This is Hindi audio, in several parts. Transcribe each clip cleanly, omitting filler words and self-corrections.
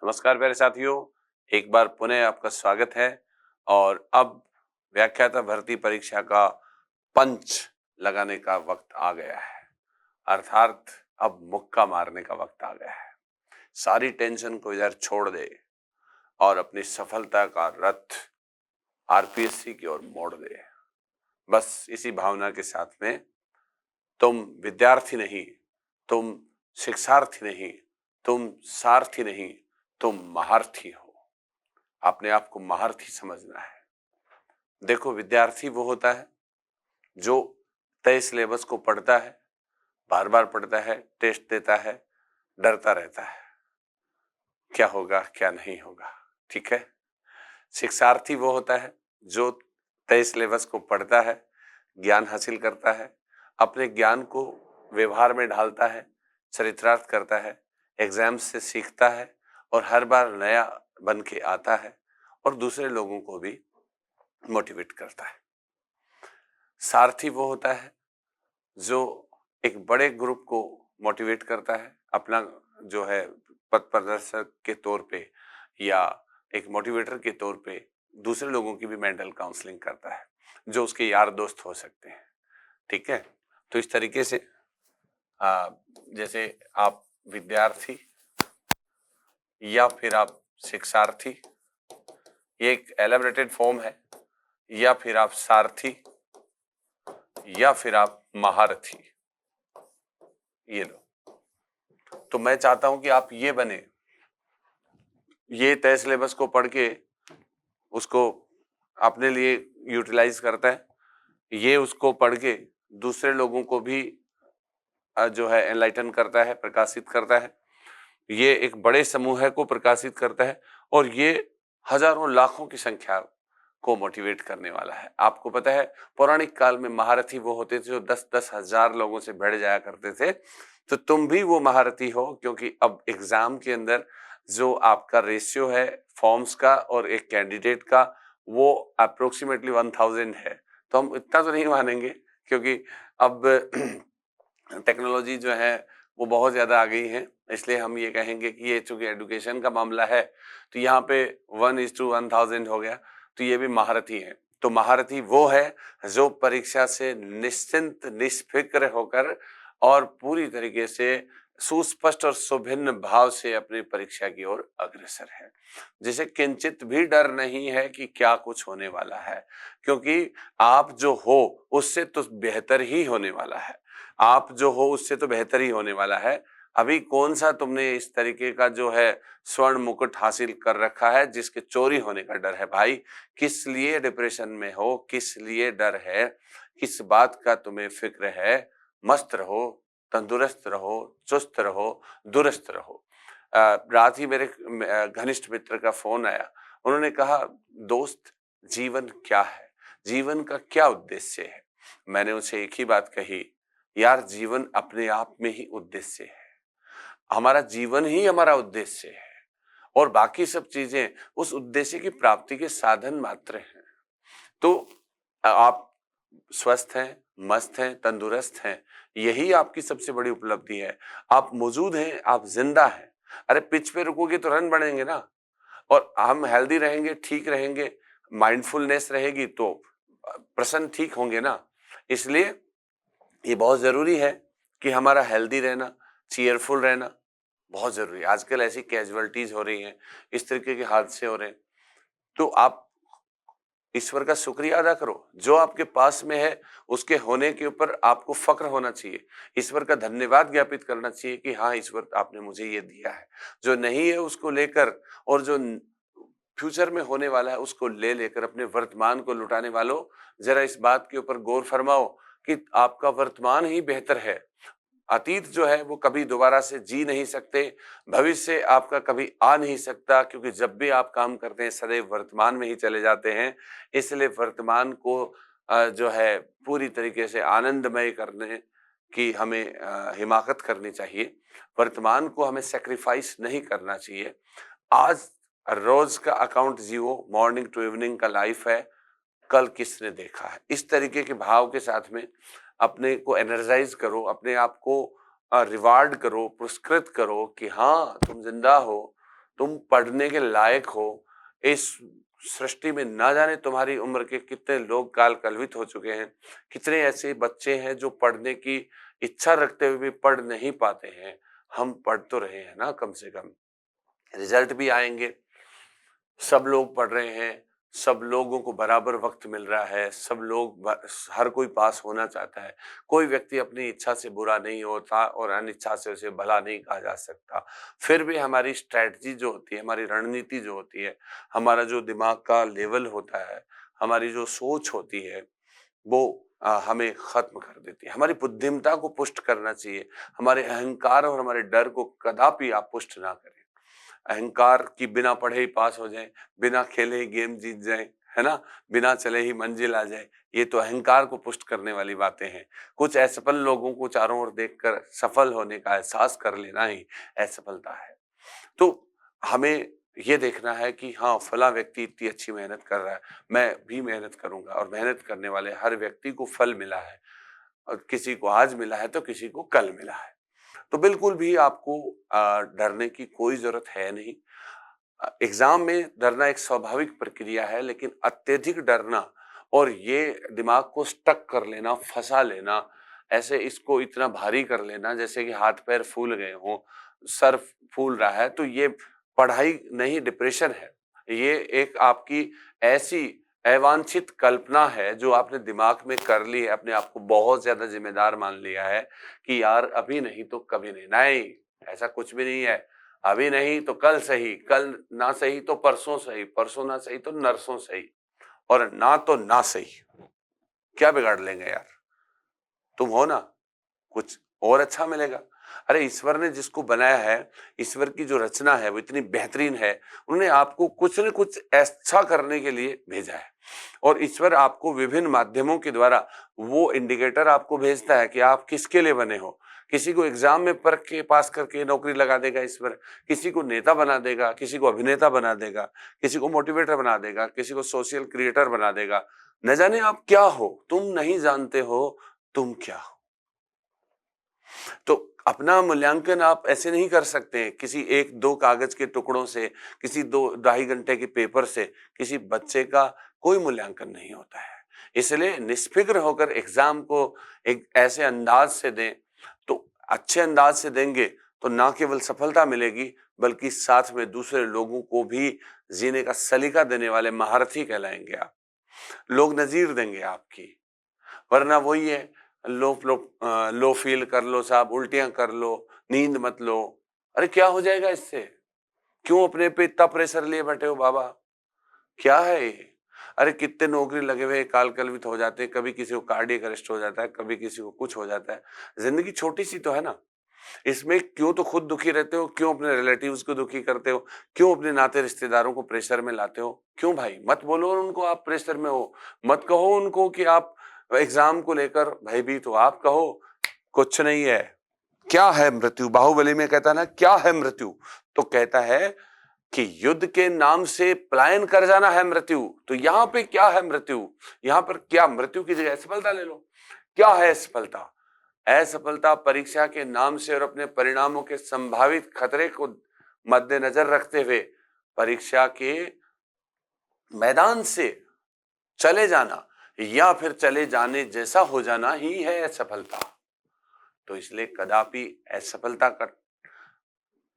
नमस्कार प्यारे साथियों, एक बार पुनः आपका स्वागत है। और अब व्याख्याता भर्ती परीक्षा का पंच लगाने का वक्त आ गया है, अर्थात अब मुक्का मारने का वक्त आ गया है। सारी टेंशन को इधर छोड़ दे और अपनी सफलता का रथ आरपीएससी की ओर मोड़ दे। बस इसी भावना के साथ में तुम विद्यार्थी नहीं, तुम शिक्षार्थी नहीं, तुम सारथी नहीं, तुम महारथी हो। अपने आप को महारथी समझना है। देखो, विद्यार्थी वो होता है जो तय सिलेबस को पढ़ता है, बार बार पढ़ता है, टेस्ट देता है, डरता रहता है क्या होगा क्या नहीं होगा। ठीक है। शिक्षार्थी वो होता है जो तय सिलेबस को पढ़ता है, ज्ञान हासिल करता है, अपने ज्ञान को व्यवहार में ढालता है, चरितार्थ करता है, एग्जाम से सीखता है और हर बार नया बन के आता है और दूसरे लोगों को भी मोटिवेट करता है। सारथी वो होता है जो एक बड़े ग्रुप को मोटिवेट करता है, अपना जो है पथ प्रदर्शक के तौर पे या एक मोटिवेटर के तौर पे दूसरे लोगों की भी मेंटल काउंसलिंग करता है, जो उसके यार दोस्त हो सकते हैं। ठीक है। तो इस तरीके से जैसे आप विद्यार्थी या फिर आप शिक्षार्थी, ये एक एलैबोरेटेड फॉर्म है, या फिर आप सारथी या फिर आप महारथी। ये लो। तो मैं चाहता हूं कि आप ये बने, ये तय सिलेबस को पढ़ के उसको अपने लिए यूटिलाइज करता है, ये उसको पढ़ के दूसरे लोगों को भी जो है एनलाइटन करता है, प्रकाशित करता है, ये एक बड़े समूह को प्रकाशित करता है और ये हजारों लाखों की संख्या को मोटिवेट करने वाला है। आपको पता है, पौराणिक काल में महारथी वो होते थे जो 10-10 हजार लोगों से भिड़ जाया करते थे। तो तुम भी वो महारथी हो, क्योंकि अब एग्जाम के अंदर जो आपका रेशियो है फॉर्म्स का और एक कैंडिडेट का, वो अप्रोक्सीमेटली 1000 है। तो हम इतना तो नहीं मानेंगे, क्योंकि अब टेक्नोलॉजी जो है वो बहुत ज्यादा आ गई है, इसलिए हम ये कहेंगे कि ये चूंकि एजुकेशन का मामला है तो यहाँ पे 1:1000 हो गया, तो ये भी महारथी है। तो महारथी वो है जो परीक्षा से निश्चिंत निष्फिक्र होकर और पूरी तरीके से सुस्पष्ट और सुभिन्न भाव से अपनी परीक्षा की ओर अग्रसर है, जिसे किंचित भी डर नहीं है कि क्या कुछ होने वाला है, क्योंकि आप जो हो उससे तो बेहतर ही होने वाला है। आप जो हो उससे तो बेहतर ही होने वाला है। अभी कौन सा तुमने इस तरीके का जो है स्वर्ण मुकुट हासिल कर रखा है जिसके चोरी होने का डर है? भाई, किस लिए डिप्रेशन में हो, किस लिए डर है, किस बात का तुम्हें फिक्र है? मस्त रहो, तंदुरुस्त रहो, चुस्त रहो, दुरुस्त रहो। रात ही मेरे घनिष्ठ मित्र का फोन आया। उन्होंने कहा, दोस्त, जीवन क्या है, जीवन का क्या उद्देश्य है? मैंने उनसे एक ही बात कही, यार, जीवन अपने आप में ही उद्देश्य है। हमारा जीवन ही हमारा उद्देश्य है और बाकी सब चीजें उस उद्देश्य की प्राप्ति के साधन मात्र हैं। तो आप स्वस्थ हैं, मस्त हैं, तंदुरुस्त हैं, यही आपकी सबसे बड़ी उपलब्धि है। आप मौजूद हैं, आप जिंदा हैं। अरे, पिच पे रुकोगे तो रन बनेंगे ना। और हम हेल्दी रहेंगे, ठीक रहेंगे, माइंडफुलनेस रहेगी तो प्रश्न ठीक होंगे ना। इसलिए ये बहुत जरूरी है कि हमारा हेल्दी रहना, चीयरफुल रहना बहुत जरूरी है। आजकल ऐसी कैजुअलिटीज हो रही हैं, इस तरीके के हादसे हो रहे हैं, तो आप ईश्वर का शुक्रिया अदा करो। जो आपके पास में है उसके होने के ऊपर आपको फक्र होना चाहिए, ईश्वर का धन्यवाद ज्ञापित करना चाहिए कि हाँ ईश्वर, आपने मुझे ये दिया है। जो नहीं है उसको लेकर और जो फ्यूचर में होने वाला है उसको ले लेकर अपने वर्तमान को लुटाने वालों, जरा इस बात के ऊपर गौर फरमाओ कि आपका वर्तमान ही बेहतर है। अतीत जो है वो कभी दोबारा से जी नहीं सकते, भविष्य आपका कभी आ नहीं सकता, क्योंकि जब भी आप काम करते हैं सदैव वर्तमान में ही चले जाते हैं। इसलिए वर्तमान को जो है पूरी तरीके से आनंदमय करने की हमें हिमाकत करनी चाहिए। वर्तमान को हमें सेक्रीफाइस नहीं करना चाहिए। आज रोज का अकाउंट जियो, मॉर्निंग टू इवनिंग का लाइफ है, कल किसने देखा है। इस तरीके के भाव के साथ में अपने को एनर्जाइज करो, अपने आप को रिवार्ड करो, पुरस्कृत करो कि हाँ तुम जिंदा हो, तुम पढ़ने के लायक हो। इस सृष्टि में ना जाने तुम्हारी उम्र के कितने लोग काल कलवित हो चुके हैं, कितने ऐसे बच्चे हैं जो पढ़ने की इच्छा रखते हुए भी पढ़ नहीं पाते हैं। हम पढ़ तो रहे हैं ना, कम से कम रिजल्ट भी आएंगे। सब लोग पढ़ रहे हैं, सब लोगों को बराबर वक्त मिल रहा है, सब लोग हर कोई पास होना चाहता है। कोई व्यक्ति अपनी इच्छा से बुरा नहीं होता और अनिच्छा से उसे भला नहीं कहा जा सकता। फिर भी हमारी स्ट्रैटेजी जो होती है, हमारी रणनीति जो होती है, हमारा जो दिमाग का लेवल होता है, हमारी जो सोच होती है, वो हमें खत्म कर देती है। हमारी बुद्धिमत्ता को पुष्ट करना चाहिए। हमारे अहंकार और हमारे डर को कदापि आप पुष्ट ना करें। अहंकार कि बिना पढ़े ही पास हो जाए, बिना खेले ही गेम जीत जाए, है ना, बिना चले ही मंजिल आ जाए, ये तो अहंकार को पुष्ट करने वाली बातें हैं। कुछ असफल लोगों को चारों ओर देखकर सफल होने का एहसास कर लेना ही असफलता है। तो हमें ये देखना है कि हाँ, फला व्यक्ति इतनी अच्छी मेहनत कर रहा है, मैं भी मेहनत करूंगा। और मेहनत करने वाले हर व्यक्ति को फल मिला है, और किसी को आज मिला है तो किसी को कल मिला है। तो बिल्कुल भी आपको डरने की कोई जरूरत है नहीं। एग्जाम में डरना एक स्वाभाविक प्रक्रिया है, लेकिन अत्यधिक डरना और ये दिमाग को स्टक कर लेना, फंसा लेना, ऐसे इसको इतना भारी कर लेना जैसे कि हाथ पैर फूल गए हों, सर फूल रहा है, तो ये पढ़ाई नहीं, डिप्रेशन है। ये एक आपकी ऐसी अवांछित कल्पना है जो आपने दिमाग में कर ली है, अपने आप को बहुत ज्यादा जिम्मेदार मान लिया है कि यार अभी नहीं तो कभी नहीं। नहीं, ऐसा कुछ भी नहीं है। अभी नहीं तो कल सही, कल ना सही तो परसों सही, परसों ना सही तो नरसों सही, और ना तो ना सही। क्या बिगाड़ लेंगे यार, तुम हो ना, कुछ और अच्छा मिलेगा। अरे ईश्वर ने जिसको बनाया है, ईश्वर की जो रचना है वो इतनी बेहतरीन है, उन्होंने आपको कुछ न कुछ अच्छा करने के लिए भेजा है। और ईश्वर आपको विभिन्न माध्यमों के द्वारा वो इंडिकेटर आपको भेजता है कि आप किसके लिए बने हो। किसी को एग्जाम में पढ़ के पास करके नौकरी लगा देगा ईश्वर, किसी को नेता बना देगा, किसी को अभिनेता बना देगा, किसी को मोटिवेटर बना देगा, किसी को सोशल क्रिएटर बना देगा। न जाने आप क्या हो, तुम नहीं जानते हो तुम क्या हो। तो अपना मूल्यांकन आप ऐसे नहीं कर सकते किसी एक दो कागज के टुकड़ों से, किसी दो ढाई घंटे के पेपर से। किसी बच्चे का कोई मूल्यांकन नहीं होता है। इसलिए निष्फिक्र होकर एग्जाम को एक ऐसे अंदाज से दें, तो अच्छे अंदाज से देंगे तो ना केवल सफलता मिलेगी, बल्कि साथ में दूसरे लोगों को भी जीने का सलीका देने वाले महारथी कहलाएंगे आप। लोग नजीर देंगे आपकी। वरना वही है, लो फील कर लो साहब, उल्टियां कर लो, नींद मत लो। अरे क्या हो जाएगा इससे? क्यों अपने पे इतना प्रेशर लिए बैठे हो बाबा? क्या है ये? अरे कितने नौकरी लगे हुए काल कलवित हो जाते हैं, कभी किसी को कार्डियक अरेस्ट हो जाता है, कभी किसी को कुछ हो जाता है। जिंदगी छोटी सी तो है ना, इसमें क्यों तो खुद दुखी रहते हो, क्यों अपने रिलेटिव्स को दुखी करते हो, क्यों अपने नाते रिश्तेदारों को प्रेशर में लाते हो? क्यों भाई? मत बोलो उनको आप प्रेशर में हो, मत कहो उनको कि आप एग्जाम को लेकर भयभीत हो। आप कहो कुछ नहीं है। क्या है मृत्यु? बाहुबली में कहता है ना, क्या है मृत्यु? तो कहता है कि युद्ध के नाम से पलायन कर जाना है मृत्यु। तो यहाँ पे क्या है मृत्यु? यहाँ पर क्या, मृत्यु की जगह असफलता ले लो। क्या है असफलता? असफलता परीक्षा के नाम से और अपने परिणामों के संभावित खतरे को मद्देनजर रखते हुए परीक्षा के मैदान से चले जाना या फिर चले जाने जैसा हो जाना ही है असफलता। तो इसलिए कदापि असफलता का,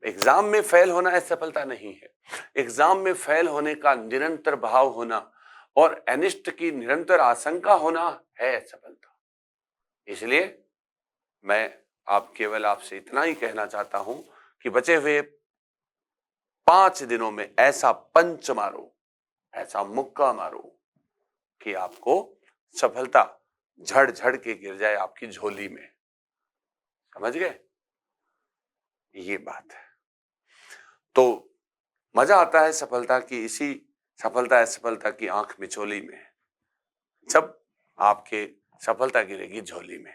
एग्जाम में फेल होना असफलता नहीं है। एग्जाम में फेल होने का निरंतर भाव होना और अनिष्ट की निरंतर आशंका होना है असफलता। इसलिए मैं केवल आपसे इतना ही कहना चाहता हूं कि बचे हुए 5 दिनों में ऐसा पंच मारो, ऐसा मुक्का मारो कि आपको सफलता झड़ झड़ के गिर जाए आपकी झोली में। समझ गए? ये बात है। तो मजा आता है सफलता की, इसी सफलता असफलता की आंख मिचोली में, जब आपके सफलता गिरेगी झोली में।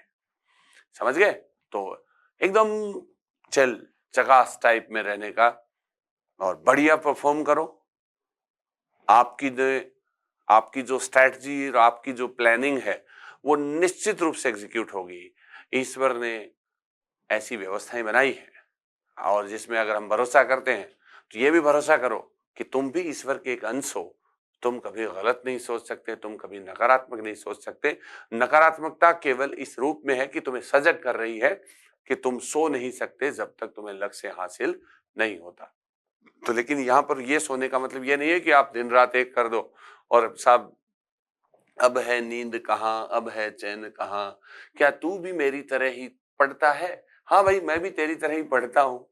समझ गए? तो एकदम चल चकास टाइप में रहने का और बढ़िया परफॉर्म करो। आपकी जो स्ट्रैटेजी और आपकी जो प्लानिंग है वो निश्चित रूप से एग्जीक्यूट होगी। ईश्वर ने ऐसी व्यवस्थाएं बनाई है और जिसमें अगर हम भरोसा करते हैं तो ये भी भरोसा करो कि तुम भी ईश्वर के एक अंश हो। तुम कभी गलत नहीं सोच सकते, तुम कभी नकारात्मक नहीं सोच सकते। नकारात्मकता केवल इस रूप में है कि तुम्हें सजग कर रही है कि तुम सो नहीं सकते जब तक तुम्हें लक्ष्य हासिल नहीं होता। तो लेकिन यहाँ पर ये सोने का मतलब ये नहीं है कि आप दिन रात एक कर दो और साहब अब है नींद कहाँ, अब है चैन कहाँ, क्या तू भी मेरी तरह ही पढ़ता है? हाँ भाई, मैं भी तेरी तरह ही पढ़ता हूँ।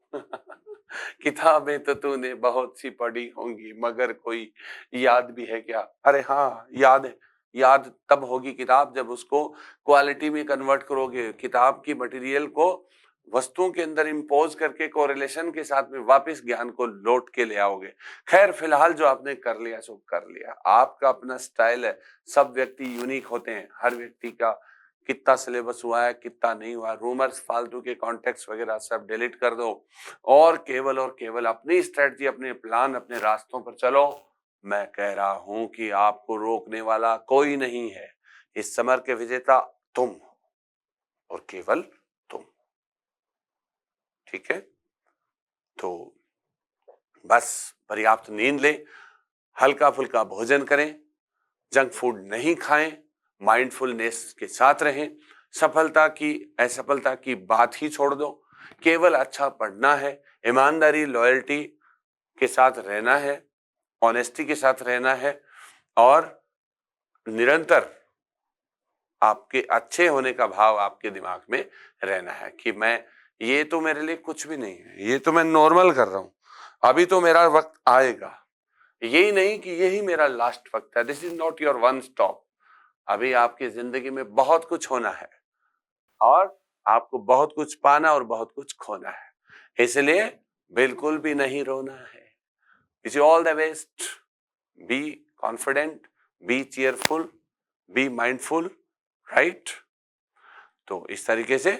किताबें तो तूने बहुत सी पढ़ी होंगी, मगर कोई याद भी है क्या? अरे हाँ, याद है। याद तब होगी किताब जब उसको क्वालिटी में कन्वर्ट करोगे, किताब की मटेरियल को वस्तुओं के अंदर इम्पोज करके कोरिलेशन के साथ में वापस ज्ञान को लौट के ले आओगे। खैर फिलहाल जो आपने कर लिया सो कर लिया, आपका अपना स्टाइल है। सब व्यक्ति यूनिक होते हैं, हर व्यक्ति का कितना सिलेबस हुआ है, कितना नहीं हुआ, रूमर्स, फालतू के कॉन्टेक्स्ट वगैरह सब डिलीट कर दो और केवल अपनी स्ट्रेटजी, अपने प्लान, अपने रास्तों पर चलो। मैं कह रहा हूं कि आपको रोकने वाला कोई नहीं है। इस समर के विजेता तुम हो और केवल तुम। ठीक है, तो बस पर्याप्त नींद लें, हल्का फुल्का भोजन करें, जंक फूड नहीं खाएं, माइंडफुलनेस के साथ रहें। सफलता की असफलता की बात ही छोड़ दो, केवल अच्छा पढ़ना है, ईमानदारी लॉयल्टी के साथ रहना है, ऑनेस्टी के साथ रहना है और निरंतर आपके अच्छे होने का भाव आपके दिमाग में रहना है कि मैं, ये तो मेरे लिए कुछ भी नहीं है, ये तो मैं नॉर्मल कर रहा हूं, अभी तो मेरा वक्त आएगा। यही नहीं कि यही मेरा लास्ट वक्त है। This is not your one stop. अभी आपकी जिंदगी में बहुत कुछ होना है और आपको बहुत कुछ पाना और बहुत कुछ खोना है। इसलिए बिल्कुल भी नहीं रोना है। Wish you all the best. Be confident, be cheerful, be mindful, right? तो इस तरीके से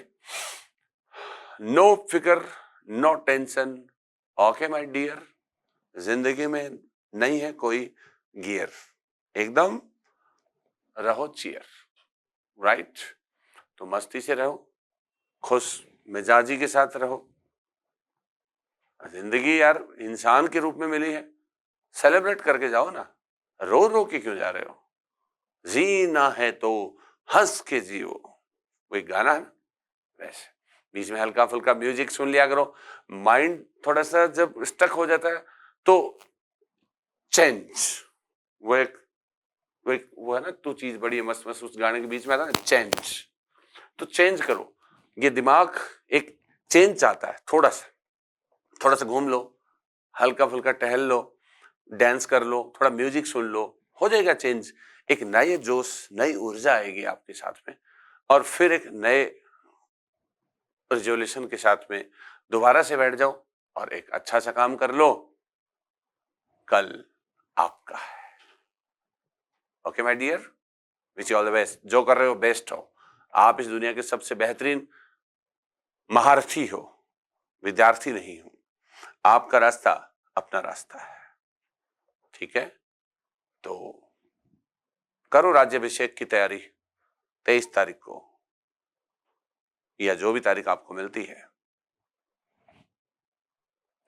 नो फिक्र, no tension. Okay my dear, जिंदगी में नहीं है कोई गियर, एकदम रहो चियर, राइट? तो मस्ती से रहो, खुश मिजाजी के साथ रहो। जिंदगी यार इंसान के रूप में मिली है, सेलिब्रेट करके जाओ ना। रो रो के क्यों जा रहे हो? जीना है तो हंस के जियो, वही गाना है ना वैसे। बीच में हल्का फुल्का म्यूजिक सुन लिया करो। माइंड थोड़ा सा जब स्टक हो जाता है तो चेंज, वो है ना, तू चीज बड़ी है मस्त मस्त, उस गाने के बीच में आता है चेंज। तो चेंज करो, ये दिमाग एक चेंज चाहता है। थोड़ा सा घूम लो, हल्का फुल्का टहल लो, डांस कर लो, थोड़ा म्यूजिक सुन लो, हो जाएगा चेंज। एक नए जोश, नई ऊर्जा आएगी आपके साथ में और फिर एक नए रिजोल्यूशन के साथ में दोबारा से बैठ जाओ और एक अच्छा सा काम कर लो। कल आपका है। Okay my dear, wish you all the best. जो कर रहे हो बेस्ट हो। आप इस दुनिया के सबसे बेहतरीन महारथी हो, विद्यार्थी नहीं हो। आपका रास्ता अपना रास्ता है। ठीक है, तो करो राज्याभिषेक की तैयारी 23 तारीख को या जो भी तारीख आपको मिलती है।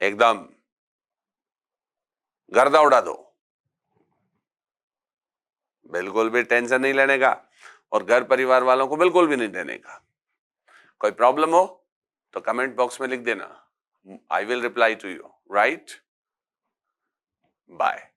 एकदम गर्दा उड़ा दो, बिल्कुल भी टेंशन नहीं लेने का और घर परिवार वालों को बिल्कुल भी नहीं देने का। कोई प्रॉब्लम हो तो कमेंट बॉक्स में लिख देना, I will reply to you, right? Bye.